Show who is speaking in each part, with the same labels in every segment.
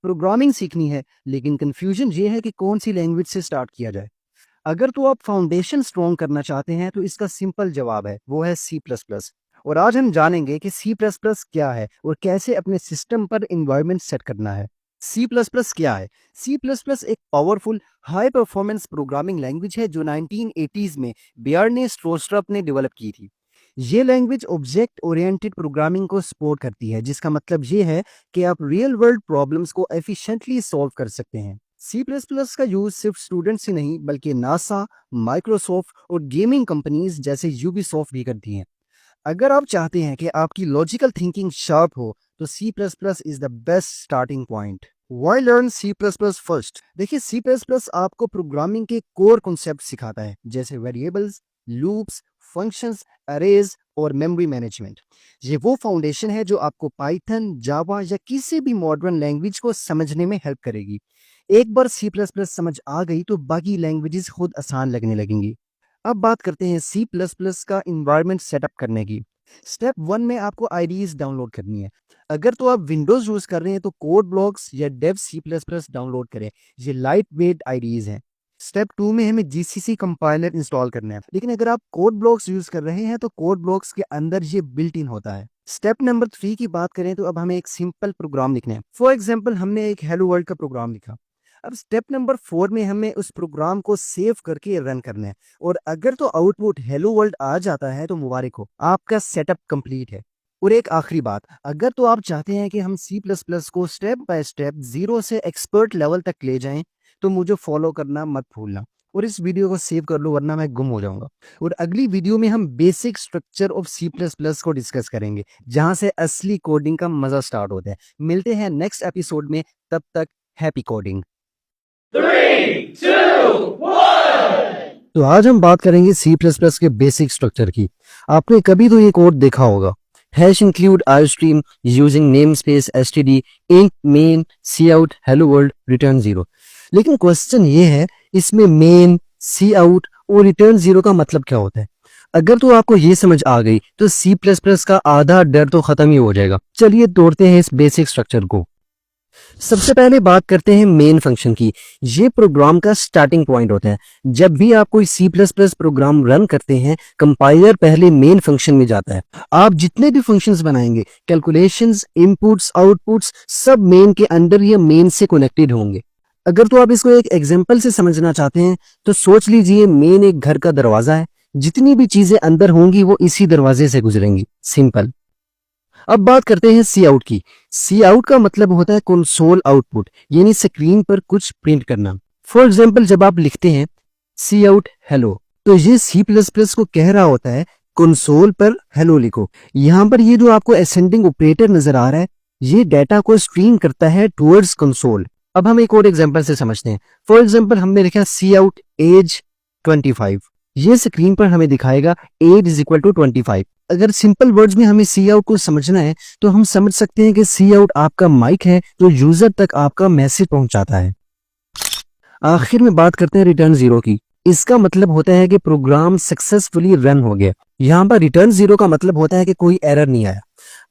Speaker 1: Programming सीखनी है, लेकिन कंफ्यूजन ये है कि कौन सी लैंग्वेज से स्टार्ट किया जाए। अगर तो आप फाउंडेशन स्ट्रॉन्ग करना चाहते हैं तो इसका सिंपल जवाब है, वो है सी प्लस प्लस। और आज हम जानेंगे कि सी प्लस प्लस क्या है और कैसे अपने सिस्टम पर इन्वायरमेंट सेट करना है। सी प्लस प्लस क्या है? सी प्लस प्लस एक powerful high performance programming language है जो 1980s में बियर्ने स्ट्रोस्ट्रप ने डेवलप की थी। ये लैंग्वेज ऑब्जेक्ट ओरिएंटेड प्रोग्रामिंग को सपोर्ट करती है, जिसका मतलब ये है कि आप रियल वर्ल्ड प्रॉब्लम्स को एफिशिएंटली सॉल्व कर सकते हैं। सी प्लस प्लस का यूज सिर्फ स्टूडेंट्स ही नहीं बल्कि नासा, माइक्रोसॉफ्ट और गेमिंग कंपनीज जैसे यूबीसॉफ्ट भी करती हैं। अगर आप चाहते हैं कि आपकी लॉजिकल थिंकिंग शार्प हो तो C plus plus is the best starting point. Why learn C plus plus first? देखिए, सी प्लस प्लस आपको प्रोग्रामिंग के कोर कॉन्सेप्ट सिखाता है, जैसे वेरिएबल्स, लूप्स, फंक्शंस, अरेज और मेमोरी मैनेजमेंट। ये वो फाउंडेशन है जो आपको पाइथन, जावा या किसी भी मॉडर्न लैंग्वेज को समझने में हेल्प करेगी। एक बार सी प्लस प्लस समझ आ गई तो बाकी लैंग्वेजेस खुद आसान लगने लगेंगी। अब बात करते हैं सी प्लस प्लस का इन्वायरमेंट सेटअप करने की। स्टेप 1 में आपको आईडीज डाउनलोड करनी है। अगर तो आप विंडोज यूज कर रहे हैं तो कोड ब्लॉक्स या Dev C plus plus download करें। ये लाइट वेट आईडीज हैं। स्टेप 2 में हमें जीसीसी कंपाइलर इंस्टॉल करना है, लेकिन अगर आप कोड ब्लॉक्स यूज कर रहे हैं तो कोड ब्लॉक्स के अंदर ये बिल्ट इन होता है। स्टेप नंबर 3 की बात करें तो अब हमें एक सिंपल प्रोग्राम लिखना है। फॉर एग्जाम्पल, हमने एक हेलो वर्ल्ड का प्रोग्राम लिखा। अब स्टेप नंबर 4 में हमें उस प्रोग्राम को सेव करके रन करना है, और अगर तो आउटपुट हेलो वर्ल्ड आ जाता है तो मुबारक हो, आपका सेटअप कंप्लीट है। और एक आखिरी बात, अगर तो आप चाहते हैं कि हम सी प्लस प्लस को स्टेप बाय स्टेप जीरो से एक्सपर्ट लेवल तक ले जाएं तो मुझे फॉलो करना मत भूलना, और इस वीडियो को सेव कर लो वरना मैं गुम हो जाऊंगा। और अगली वीडियो में हम basic structure of C plus plus को डिस्कस करेंगे, जहां से असली कोडिंग का मजा स्टार्ट होता है। मिलते हैं नेक्स्ट एपिसोड में, तब तक हैप्पी कोडिंग।
Speaker 2: 3, 2, 1।
Speaker 1: तो आज हम बात करेंगे सी प्लस प्लस के बेसिक स्ट्रक्चर की। आपने कभी तो ये कोड देखा होगा, hash include iostream using namespace std int main cout hello world return 0। लेकिन क्वेश्चन ये है, इसमें मेन, सी आउट और रिटर्न 0 का मतलब क्या होता है? अगर तो आपको ये समझ आ गई तो सी प्लस प्लस का आधा डर तो खत्म ही हो जाएगा। चलिए तोड़ते हैं इस बेसिक स्ट्रक्चर को। सबसे पहले बात करते हैं मेन फंक्शन की। ये प्रोग्राम का स्टार्टिंग पॉइंट होता है। जब भी आप कोई C plus plus program run करते हैं, कंपाइलर पहले मेन फंक्शन में जाता है। आप जितने भी फंक्शंस बनाएंगे, कैलकुलेशंस, इनपुट्स, आउटपुट्स, सब मेन के अंडर या मेन से कनेक्टेड होंगे। अगर तो आप इसको एक एग्जांपल से समझना चाहते हैं तो सोच लीजिए मेन एक घर का दरवाजा है, जितनी भी चीजें अंदर होंगी वो इसी दरवाजे से गुजरेंगी। सिंपल। अब बात करते हैं सी आउट की। सी आउट का मतलब होता है कंसोल आउटपुट, यानी स्क्रीन पर कुछ प्रिंट करना। फॉर एग्जांपल, जब आप लिखते हैं सी आउट हेलो, तो ये सी प्लस प्लस को कह रहा होता है कंसोल पर हेलो लिखो। यहां पर ये जो आपको असेंडिंग ऑपरेटर नजर आ रहा है, ये डाटा को स्ट्रीम करता है टुवर्ड्स कंसोल। अब हम एक और एग्जांपल से समझते हैं। फॉर एग्जांपल, हमने लिखा सी आउट एज 25। ये स्क्रीन पर हमें दिखाएगा एज इज इक्वल टू 25। अगर सिंपल वर्ड्स में हमें सी आउट को समझना है तो हम समझ सकते हैं कि सी आउट आपका माइक है जो यूजर तक आपका मैसेज पहुंचाता है। आखिर में बात करते हैं रिटर्न 0 की। इसका मतलब होता है कि प्रोग्राम सक्सेसफुली रन हो गया। यहाँ पर रिटर्न 0 का मतलब होता है कि कोई एरर नहीं आया।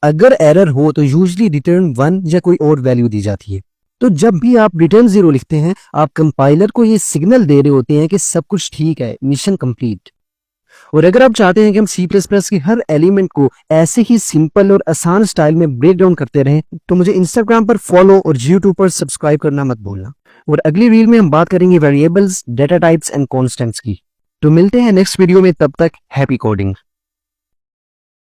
Speaker 1: अगर एरर हो तो यूजली रिटर्न 1 या कोई और वैल्यू दी जाती है। तो जब भी आप रिटर्न 0 लिखते हैं, आप कंपाइलर को ये सिग्नल दे रहे होते हैं कि सब कुछ ठीक है, मिशन कंप्लीट। और अगर आप चाहते हैं कि हम सी प्लस प्लस की हर एलिमेंट को ऐसे ही सिंपल और आसान स्टाइल में ब्रेक डाउन करते रहें, तो मुझे इंस्टाग्राम पर फॉलो और यूट्यूब पर सब्सक्राइब करना मत भूलना। और अगली रील में हम बात करेंगे variables, data types and constants की। तो मिलते हैं नेक्स्ट वीडियो में, तब तक हैप्पी कोडिंग।